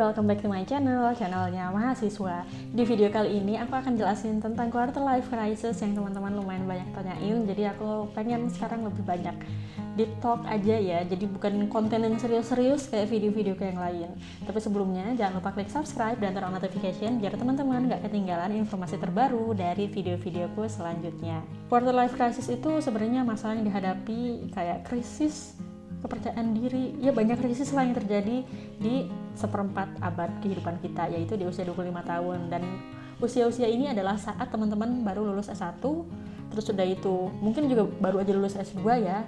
welcome back to my channelnya mahasiswa. Di video kali ini aku akan jelasin tentang quarter life crisis yang teman-teman lumayan banyak tanyain. Jadi aku pengen sekarang lebih banyak deep talk aja ya. Jadi bukan konten yang serius-serius kayak video-video kayak yang lain. Tapi sebelumnya jangan lupa klik subscribe dan turn on notification biar teman-teman gak ketinggalan informasi terbaru dari video-videoku selanjutnya. Quarter life crisis itu sebenarnya masalah yang dihadapi kayak krisis kepercayaan diri, ya banyak krisis lah yang terjadi di seperempat abad kehidupan kita, yaitu di usia 25 tahun. Dan usia-usia ini adalah saat teman-teman baru lulus S1, terus sudah itu mungkin juga baru aja lulus S2 ya,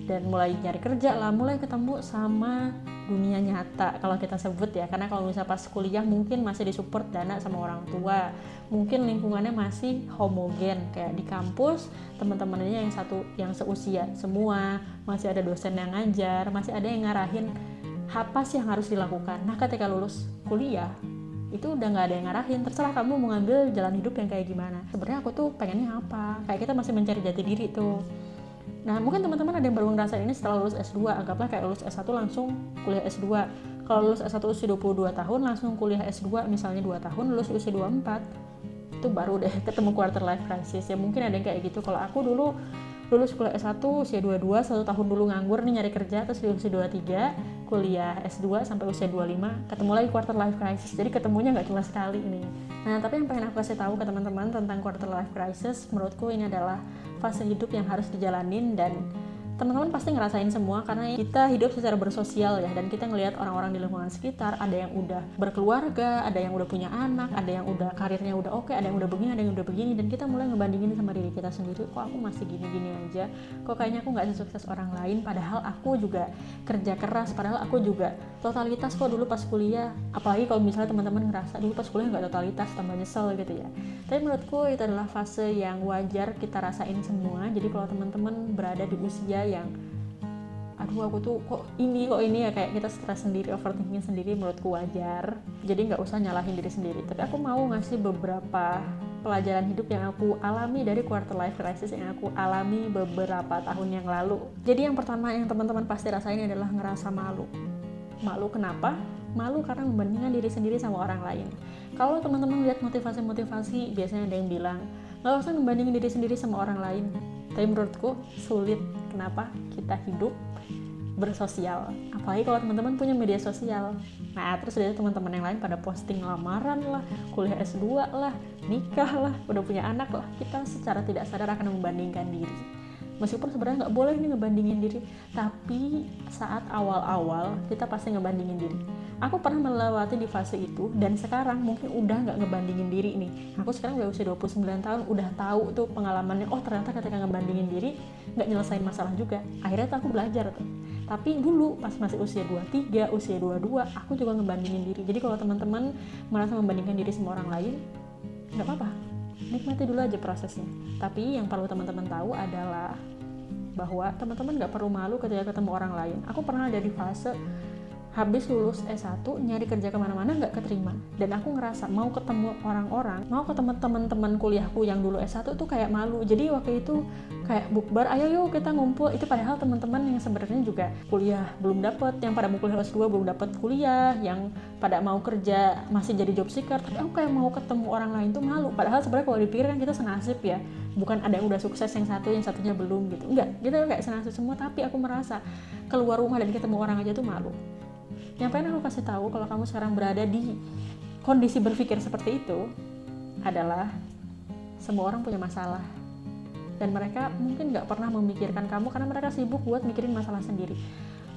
dan mulai nyari kerja lah, mulai ketemu sama dunia nyata kalau kita sebut ya. Karena kalau misalnya pas kuliah mungkin masih disupport dana sama orang tua, mungkin lingkungannya masih homogen kayak di kampus, teman-temannya yang seusia semua, masih ada dosen yang ngajar, masih ada yang ngarahin apa sih yang harus dilakukan. Nah ketika lulus kuliah itu udah nggak ada yang ngarahin, terserah kamu mau ngambil jalan hidup yang kayak gimana. Sebenarnya aku tuh pengennya apa, kayak kita masih mencari jati diri tuh. Nah mungkin teman-teman ada yang baru ngerasain ini setelah lulus S2, anggaplah kayak lulus S1 langsung kuliah S2. Kalau lulus S1 usia 22 tahun langsung kuliah S2 misalnya 2 tahun, lulus usia 24, itu baru deh ketemu quarter life crisis ya. Mungkin ada yang kayak gitu. Kalau aku dulu lulus kuliah S1 usia 22, 1 tahun dulu nganggur nih nyari kerja, terus di usia 23 kuliah S2 sampai usia 25, ketemu lagi quarter life crisis. Jadi ketemunya nggak cuma sekali ini. Nah tapi yang pengen aku kasih tahu ke teman-teman tentang quarter life crisis, menurutku ini adalah fase hidup yang harus dijalanin, dan teman-teman pasti ngerasain semua karena kita hidup secara bersosial ya, dan kita ngelihat orang-orang di lingkungan sekitar, ada yang udah berkeluarga, ada yang udah punya anak, ada yang udah karirnya udah oke, ada yang udah begini, ada yang udah begini, dan kita mulai ngebandingin sama diri kita sendiri, kok aku masih gini-gini aja, kok kayaknya aku nggak sesukses orang lain, padahal aku juga kerja keras, padahal aku juga totalitas kok dulu pas kuliah. Apalagi kalau misalnya teman-teman ngerasa dulu pas kuliah nggak totalitas, tambah nyesel gitu ya. Tapi menurutku itu adalah fase yang wajar kita rasain semua. Jadi kalau teman-teman berada di usia yang aduh aku tuh kok ini ya, kayak kita stres sendiri, overthinking sendiri, menurutku wajar. Jadi nggak usah nyalahin diri sendiri. Tapi aku mau ngasih beberapa pelajaran hidup yang aku alami dari quarter life crisis yang aku alami beberapa tahun yang lalu. Jadi yang pertama yang teman-teman pasti rasain adalah ngerasa malu. Malu kenapa? Malu karena membandingkan diri sendiri sama orang lain. Kalau teman-teman lihat motivasi-motivasi, biasanya ada yang bilang nggak usah membandingin diri sendiri sama orang lain. Tapi menurutku sulit. Kenapa? Kita hidup bersosial. Apalagi kalau teman-teman punya media sosial. Nah terus ada teman-teman yang lain pada posting lamaran lah, kuliah S2 lah, nikah lah, udah punya anak lah. Kita secara tidak sadar akan membandingkan diri. Meskipun sebenarnya nggak boleh nih ngebandingin diri, tapi saat awal-awal kita pasti ngebandingin diri. Aku pernah melewati di fase itu, dan sekarang mungkin udah nggak ngebandingin diri nih. Aku sekarang udah usia 29 tahun, udah tahu tuh pengalamannya, oh ternyata ketika ngebandingin diri nggak nyelesain masalah juga. Akhirnya tuh aku belajar tuh. Tapi dulu pas masih usia 23, usia 22, aku juga ngebandingin diri. Jadi kalau teman-teman merasa membandingkan diri sama orang lain, nggak apa-apa, nikmati dulu aja prosesnya. Tapi yang perlu teman-teman tahu adalah bahwa teman-teman gak perlu malu ketika ketemu orang lain. Aku pernah ada di fase habis lulus S1 nyari kerja kemana-mana gak keterima, dan aku ngerasa mau ketemu orang-orang, mau ketemu teman-teman kuliahku yang dulu S1 tuh kayak malu. Jadi waktu itu kayak bukber, ayo yuk kita ngumpul. Itu padahal teman-teman yang sebenarnya juga kuliah belum dapet, yang pada mau kuliah S2 belum dapet kuliah, yang pada mau kerja masih jadi job seeker. Tapi aku kayak mau ketemu orang lain tuh malu. Padahal sebenarnya kalau dipikir kan kita senasib ya, bukan ada yang udah sukses yang satu, yang satunya belum gitu. Enggak, kita kayak senasib semua. Tapi aku merasa keluar rumah dan ketemu orang aja tuh malu. Yang pengen aku kasih tahu kalau kamu sekarang berada di kondisi berpikir seperti itu adalah semua orang punya masalah, dan mereka mungkin gak pernah memikirkan kamu karena mereka sibuk buat mikirin masalah sendiri.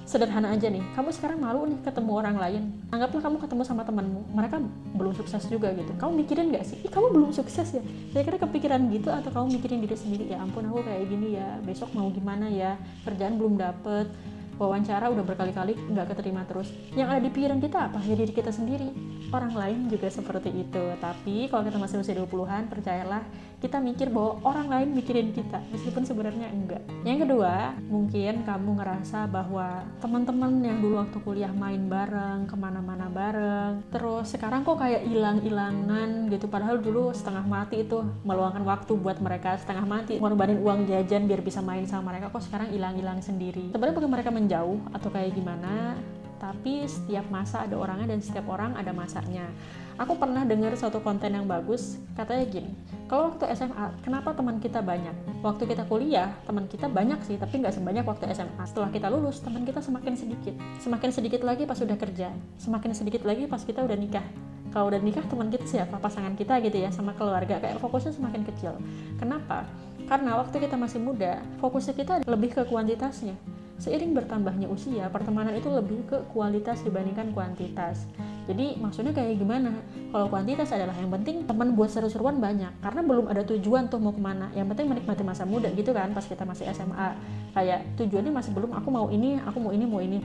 Sederhana aja nih, kamu sekarang malu nih ketemu orang lain. Anggaplah kamu ketemu sama temanmu, mereka belum sukses juga gitu. Kamu mikirin gak sih, kamu belum sukses ya? Kira-kira kepikiran gitu, atau kamu mikirin diri sendiri, ya ampun aku kayak gini ya, besok mau gimana ya, kerjaan belum dapet, wawancara udah berkali-kali nggak keterima terus. Yang ada di pikiran kita apa? Ya diri kita sendiri. Orang lain juga seperti itu. Tapi kalau kita masih usia 20-an, percayalah kita mikir bahwa orang lain mikirin kita, meskipun sebenarnya enggak. Yang kedua, mungkin kamu ngerasa bahwa teman-teman yang dulu waktu kuliah main bareng, kemana-mana bareng, terus sekarang kok kayak hilang-hilangan gitu. Padahal dulu setengah mati itu meluangkan waktu buat mereka, setengah mati ngorbanin uang jajan biar bisa main sama mereka, kok sekarang hilang-hilang sendiri. Sebenarnya bukan mereka menjauh atau kayak gimana, tapi setiap masa ada orangnya dan setiap orang ada masanya. Aku pernah dengar suatu konten yang bagus, katanya gini, kalau waktu SMA, kenapa teman kita banyak? Waktu kita kuliah, teman kita banyak sih, tapi nggak sebanyak waktu SMA. Setelah kita lulus, teman kita semakin sedikit. Semakin sedikit lagi pas udah kerja, semakin sedikit lagi pas kita udah nikah. Kalau udah nikah, teman kita siapa? Pasangan kita gitu ya, sama keluarga, kayak fokusnya semakin kecil. Kenapa? Karena waktu kita masih muda, fokusnya kita lebih ke kuantitasnya. Seiring bertambahnya usia, pertemanan itu lebih ke kualitas dibandingkan kuantitas. Jadi maksudnya kayak gimana? Kalau kuantitas adalah yang penting teman buat seru-seruan banyak, karena belum ada tujuan tuh mau kemana. Yang penting menikmati masa muda gitu kan, pas kita masih SMA. Kayak tujuannya masih belum, aku mau ini.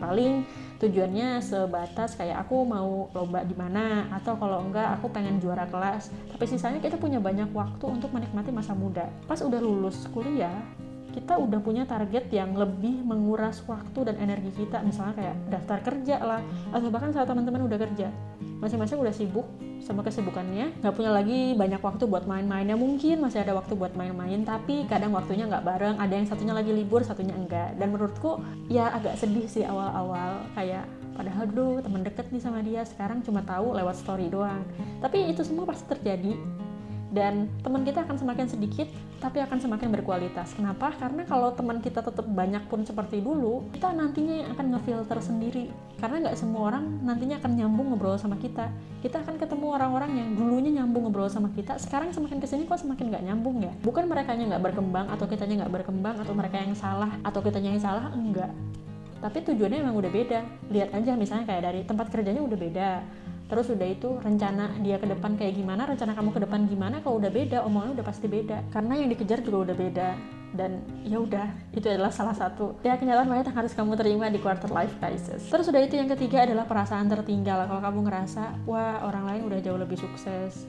Paling tujuannya sebatas kayak aku mau lomba di mana, atau kalau enggak aku pengen juara kelas. Tapi sisanya kita punya banyak waktu untuk menikmati masa muda. Pas udah lulus kuliah, kita udah punya target yang lebih menguras waktu dan energi kita, misalnya kayak daftar kerja lah, atau bahkan saat teman-teman udah kerja, masing-masing udah sibuk sama kesibukannya, nggak punya lagi banyak waktu buat main-mainnya. Mungkin masih ada waktu buat main-main, tapi kadang waktunya nggak bareng, ada yang satunya lagi libur, satunya enggak. Dan menurutku ya agak sedih sih awal-awal, kayak padahal dulu teman deket nih sama dia, sekarang cuma tahu lewat story doang. Tapi itu semua pasti terjadi, dan teman kita akan semakin sedikit tapi akan semakin berkualitas. Kenapa? Karena kalau teman kita tetap banyak pun seperti dulu, kita nantinya akan ngefilter sendiri, karena nggak semua orang nantinya akan nyambung ngobrol sama kita. Kita akan ketemu orang-orang yang dulunya nyambung ngobrol sama kita, sekarang semakin kesini kok semakin nggak nyambung ya. Bukan merekanya nggak berkembang atau kitanya nggak berkembang, atau mereka yang salah atau kitanya yang salah, enggak. Tapi tujuannya memang udah beda. Lihat aja misalnya kayak dari tempat kerjanya udah beda, terus udah itu rencana dia ke depan kayak gimana, rencana kamu ke depan gimana. Kalau udah beda, omongannya udah pasti beda, karena yang dikejar juga udah beda. Dan ya udah, itu adalah salah satu ya kenyataan pahit yang harus kamu terima di quarter life crisis. Terus udah itu yang ketiga adalah perasaan tertinggal. Kalau kamu ngerasa wah orang lain udah jauh lebih sukses,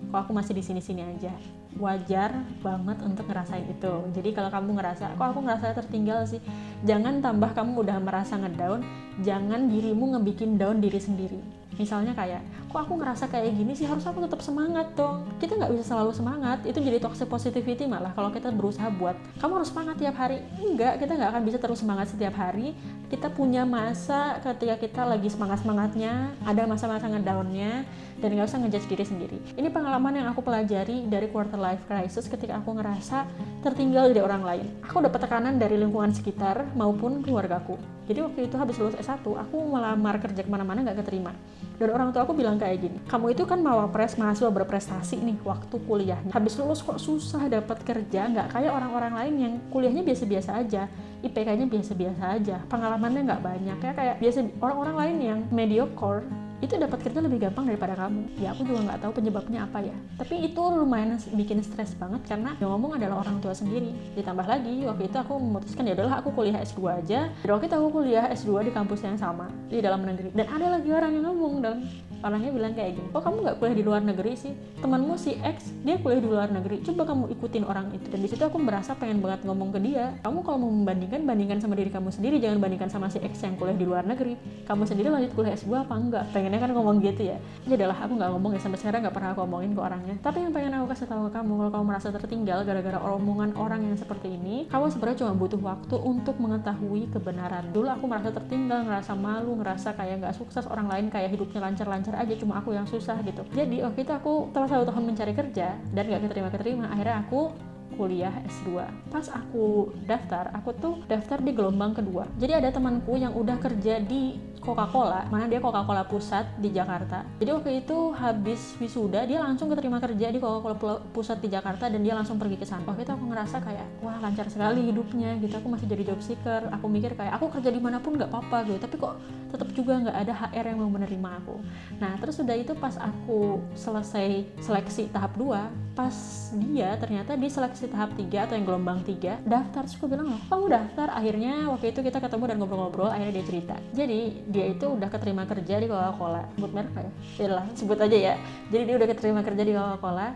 kok aku masih di sini-sini aja. Wajar banget untuk ngerasain itu. Jadi kalau kamu ngerasa kok aku ngerasa tertinggal sih, jangan tambah kamu udah merasa ngedown, jangan dirimu ngebikin down diri sendiri. Misalnya kayak, kok aku ngerasa kayak gini sih, harus aku tetap semangat dong. Kita nggak bisa selalu semangat, itu jadi toxic positivity malah kalau kita berusaha buat, kamu harus semangat tiap hari. Enggak, kita nggak akan bisa terus semangat setiap hari. Kita punya masa ketika kita lagi semangat-semangatnya, ada masa-masa ngedownnya, dan nggak usah ngejudge diri sendiri. Ini pengalaman yang aku pelajari dari quarter life crisis ketika aku ngerasa tertinggal dari orang lain. Aku dapat tekanan dari lingkungan sekitar maupun keluargaku. Jadi waktu itu habis lulus S1, aku melamar kerja kemana-mana nggak keterima. Dan orang tua aku bilang kayak gini, kamu itu kan mawapres mahasiswa berprestasi nih waktu kuliahnya. Habis lulus kok susah dapat kerja, nggak kayak orang-orang lain yang kuliahnya biasa-biasa aja, IPK-nya biasa-biasa aja, pengalamannya nggak banyak ya, kayak biasa. Orang-orang lain yang mediocre itu dapat kerja lebih gampang daripada kamu. Ya aku juga nggak tahu penyebabnya apa ya, tapi itu lumayan bikin stres banget karena yang ngomong adalah orang tua sendiri. Ditambah lagi waktu itu aku memutuskan ya udahlah aku kuliah S2 aja. Dan waktu itu aku kuliah S2 di kampus yang sama di dalam negeri, dan ada lagi orang yang ngomong dong, orangnya bilang kayak gini, kok kamu nggak kuliah di luar negeri sih, temanmu si X dia kuliah di luar negeri, coba kamu ikutin orang itu. Dan disitu aku merasa pengen banget ngomong ke dia, kamu kalau mau membandingkan, bandingkan sama diri kamu sendiri, jangan bandingkan sama si X yang kuliah di luar negeri. Kamu sendiri lanjut kuliah S2 apa enggak? Pengennya kan ngomong gitu ya. Jadi adalah aku nggak ngomong ya, sampai sekarang nggak pernah aku ngomongin ke orangnya. Tapi yang pengen aku kasih tahu ke kamu, kalau kamu merasa tertinggal gara-gara omongan orang yang seperti ini, kamu sebenarnya cuma butuh waktu untuk mengetahui kebenaran. Dulu aku merasa tertinggal, ngerasa malu, ngerasa kayak nggak sukses, orang lain kayak hidupnya lancar-lancar aja, cuma aku yang susah gitu. Jadi waktu itu aku telah 1 tahun mencari kerja dan nggak keterima. Akhirnya aku kuliah S2. Pas aku daftar, aku tuh daftar di gelombang kedua. Jadi ada temanku yang udah kerja di Coca-Cola, mana dia Coca-Cola pusat di Jakarta. Jadi waktu itu habis wisuda, dia langsung keterima kerja di Coca-Cola pusat di Jakarta, dan dia langsung pergi ke sana. Waktu itu aku ngerasa kayak, wah lancar sekali hidupnya gitu. Aku masih jadi job seeker. Aku mikir kayak, aku kerja dimanapun nggak apa-apa gitu. Tapi kok tetap juga nggak ada HR yang mau menerima aku. Nah terus udah itu pas aku selesai seleksi tahap 2, pas dia ternyata di seleksi tahap 3 atau yang gelombang 3 daftar. Terus aku bilang, loh kamu daftar? Akhirnya waktu itu kita ketemu dan ngobrol-ngobrol. Akhirnya dia cerita, jadi dia itu udah keterima kerja di Coca-Cola. Sebut merek nggak ya? Yalah, sebut aja ya. Jadi dia udah keterima kerja di Coca-Cola,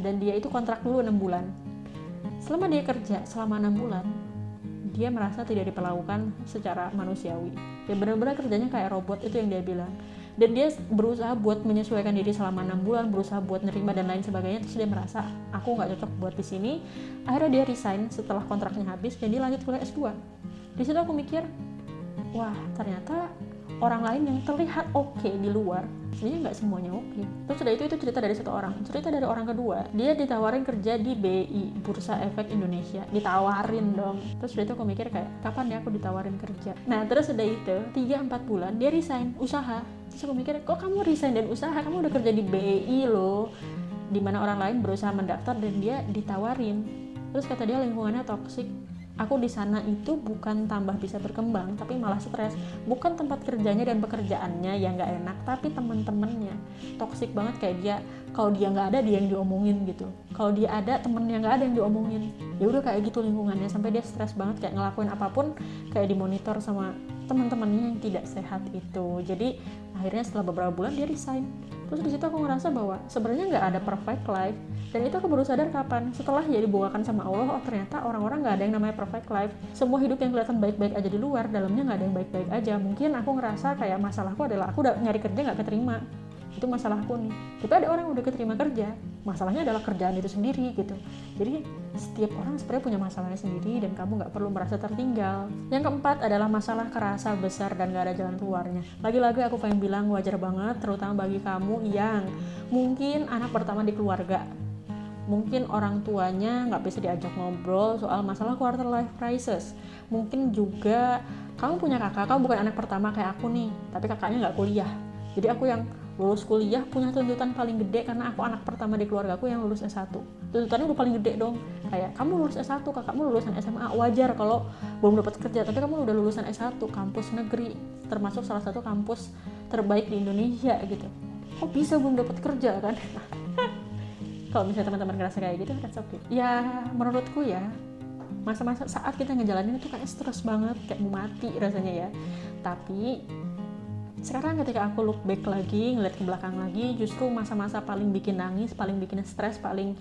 dan dia itu kontrak dulu 6 bulan. Selama dia kerja selama 6 bulan, dia merasa tidak diperlakukan secara manusiawi. Ya benar-benar kerjanya kayak robot, itu yang dia bilang. Dan dia berusaha buat menyesuaikan diri selama 6 bulan, berusaha buat nerima dan lain sebagainya. Terus dia merasa, aku nggak cocok buat di sini. Akhirnya dia resign setelah kontraknya habis, dan dia lanjut kuliah S2. Di situ aku mikir, wah ternyata orang lain yang terlihat oke di luar, sebenarnya nggak semuanya oke. Terus udah itu cerita dari satu orang. Cerita dari orang kedua, dia ditawarin kerja di BI, Bursa Efek Indonesia. Ditawarin dong. Terus udah itu aku mikir kayak, kapan ya aku ditawarin kerja? Nah terus udah itu 3-4 bulan dia resign usaha. Terus aku mikir, kok kamu resign dan usaha? Kamu udah kerja di BI loh, dimana orang lain berusaha mendaftar dan dia ditawarin. Terus kata dia lingkungannya toksik. Aku di sana itu bukan tambah bisa berkembang, tapi malah stres. Bukan tempat kerjanya dan pekerjaannya yang nggak enak, tapi teman-temannya toksik banget. Kayak dia, kalau dia nggak ada dia yang diomongin gitu. Kalau dia ada temennya nggak ada yang diomongin. Ya udah kayak gitu lingkungannya, sampai dia stres banget, kayak ngelakuin apapun kayak dimonitor sama teman-temannya yang tidak sehat itu. Jadi akhirnya setelah beberapa bulan dia resign. Terus di situ aku ngerasa bahwa sebenarnya nggak ada perfect life. Dan itu aku baru sadar kapan? Setelah ya dibawakan sama Allah, oh ternyata orang-orang nggak ada yang namanya perfect life. Semua hidup yang kelihatan baik-baik aja di luar, dalamnya nggak ada yang baik-baik aja. Mungkin aku ngerasa kayak masalahku adalah aku udah nyari kerja nggak keterima. Itu masalahku nih. Tapi ada orang yang udah keterima kerja, masalahnya adalah kerjaan itu sendiri gitu. Jadi setiap orang sebenarnya punya masalahnya sendiri dan kamu nggak perlu merasa tertinggal. Yang keempat adalah masalah kerasa besar dan nggak ada jalan keluarnya. Lagi-lagi aku pengen bilang wajar banget, terutama bagi kamu yang mungkin anak pertama di keluarga. Mungkin orang tuanya nggak bisa diajak ngobrol soal masalah quarter life crisis. Mungkin juga kamu punya kakak, kamu bukan anak pertama kayak aku nih, tapi kakaknya nggak kuliah. Jadi aku yang lulus kuliah punya tuntutan paling gede karena aku anak pertama di keluarga aku yang lulus S1. Tuntutannya udah paling gede dong. Kayak kamu lulus S1, kakakmu lulusan SMA, wajar kalau belum dapat kerja, tapi kamu udah lulusan S1, kampus negeri, termasuk salah satu kampus terbaik di Indonesia gitu. Kok bisa belum dapat kerja kan? Kalau misalnya teman-teman ngerasa kayak gitu, that's okay. Ya menurutku ya, masa-masa saat kita ngejalanin itu kayak stres banget, kayak mau mati rasanya ya. Tapi sekarang ketika aku look back lagi, ngeliat ke belakang lagi, justru masa-masa paling bikin nangis, paling bikin stres, paling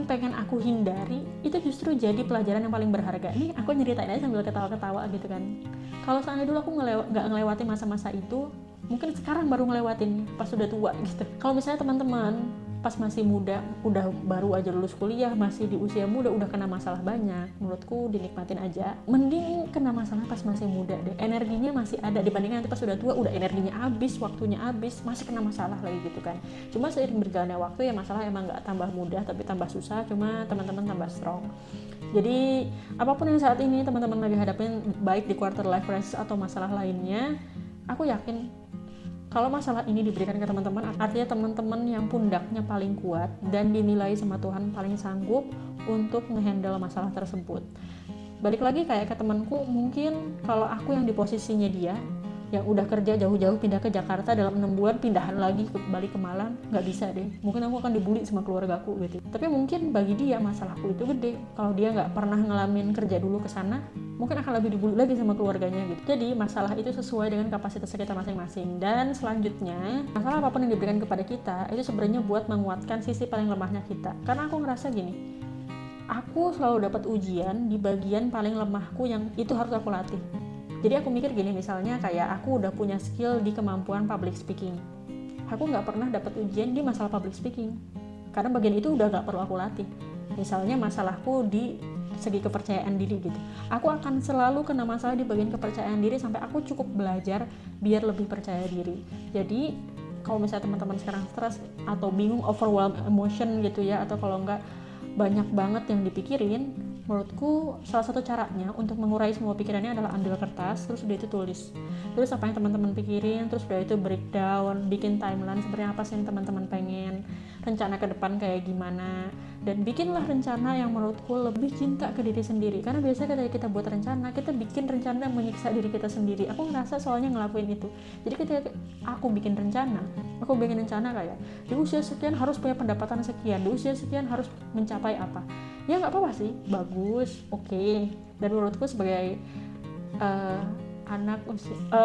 pengen aku hindari, itu justru jadi pelajaran yang paling berharga. Nih aku nyeritain aja sambil ketawa-ketawa gitu kan. Kalau seandainya dulu aku nggak ngelewati masa-masa itu, mungkin sekarang baru ngelewatin pas sudah tua gitu. Kalau misalnya teman-teman pas masih muda, udah baru aja lulus kuliah, masih di usia muda, udah kena masalah banyak, menurutku dinikmatin aja. Mending kena masalah pas masih muda deh, energinya masih ada, dibandingkan nanti pas sudah tua, udah energinya habis, waktunya habis, masih kena masalah lagi gitu kan. Cuma seiring berjalannya waktu ya masalah emang gak tambah mudah, tapi tambah susah, cuma teman-teman tambah strong. Jadi apapun yang saat ini teman-teman lagi hadapin, baik di quarter life crisis atau masalah lainnya, aku yakin kalau masalah ini diberikan ke teman-teman, artinya teman-teman yang pundaknya paling kuat dan dinilai sama Tuhan paling sanggup untuk ngehandle masalah tersebut. Balik lagi kayak ke temanku, mungkin kalau aku yang di posisinya dia, yang udah kerja jauh-jauh pindah ke Jakarta dalam 6 bulan pindahan lagi balik ke Malang, nggak bisa deh. Mungkin aku akan dibully sama keluargaku gitu. Tapi mungkin bagi dia masalahku itu gede. Kalau dia nggak pernah ngalamin kerja dulu ke sana, mungkin akan lebih dibully lagi sama keluarganya gitu. Jadi masalah itu sesuai dengan kapasitas kita masing-masing. Dan selanjutnya, masalah apapun yang diberikan kepada kita itu sebenarnya buat menguatkan sisi paling lemahnya kita. Karena aku ngerasa gini, aku selalu dapat ujian di bagian paling lemahku yang itu harus aku latih. Jadi aku mikir gini, misalnya kayak aku udah punya skill di kemampuan public speaking. Aku nggak pernah dapat ujian di masalah public speaking. Karena bagian itu udah nggak perlu aku latih. Misalnya masalahku di segi kepercayaan diri gitu. Aku akan selalu kena masalah di bagian kepercayaan diri sampai aku cukup belajar biar lebih percaya diri. Jadi kalau misalnya teman-teman sekarang stres atau bingung, overwhelmed emotion gitu ya, atau kalau nggak banyak banget yang dipikirin, menurutku salah satu caranya untuk mengurai semua pikirannya adalah ambil kertas, terus udah itu tulis. Terus apa yang teman-teman pikirin, terus udah itu breakdown, bikin timeline sebenarnya apa sih yang teman-teman pengen, rencana ke depan kayak gimana, dan bikinlah rencana yang menurutku lebih cinta ke diri sendiri. Karena biasanya ketika kita buat rencana, kita bikin rencana yang menyiksa diri kita sendiri. Aku ngerasa soalnya ngelakuin itu. Jadi ketika aku bikin rencana kayak di usia sekian harus punya pendapatan sekian, di usia sekian harus mencapai apa. Ya nggak apa-apa sih, bagus, oke. Dan menurutku sebagai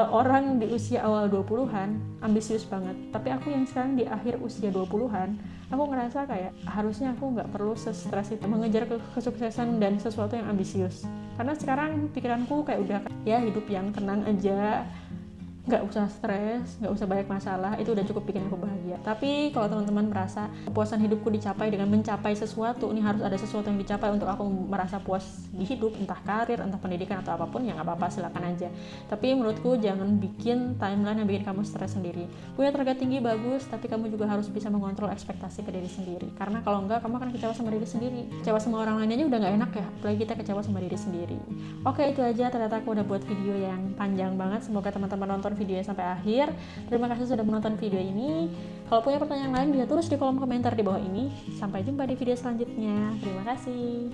orang di usia awal 20-an ambisius banget. Tapi aku yang sekarang di akhir usia 20-an, aku ngerasa kayak harusnya aku nggak perlu stres itu mengejar kesuksesan dan sesuatu yang ambisius. Karena sekarang pikiranku kayak udah ya hidup yang tenang aja, nggak usah stres, nggak usah banyak masalah, itu udah cukup bikin aku bahagia. Tapi kalau teman-teman merasa kepuasan hidupku dicapai dengan mencapai sesuatu, ini harus ada sesuatu yang dicapai untuk aku merasa puas di hidup, entah karir, entah pendidikan atau apapun, ya nggak apa-apa, silakan aja. Tapi menurutku jangan bikin timeline yang bikin kamu stres sendiri. Punya target tinggi bagus, tapi kamu juga harus bisa mengontrol ekspektasi ke diri sendiri. Karena kalau enggak, kamu akan kecewa sama diri sendiri. Kecewa sama orang lain aja udah nggak enak ya, apalagi kita kecewa sama diri sendiri. Oke, itu aja. Ternyata aku udah buat video yang panjang banget. Semoga teman-teman nonton videonya sampai akhir. Terima kasih sudah menonton video ini. Kalau punya pertanyaan lain bisa tulis di kolom komentar di bawah ini. Sampai jumpa di video selanjutnya. Terima kasih.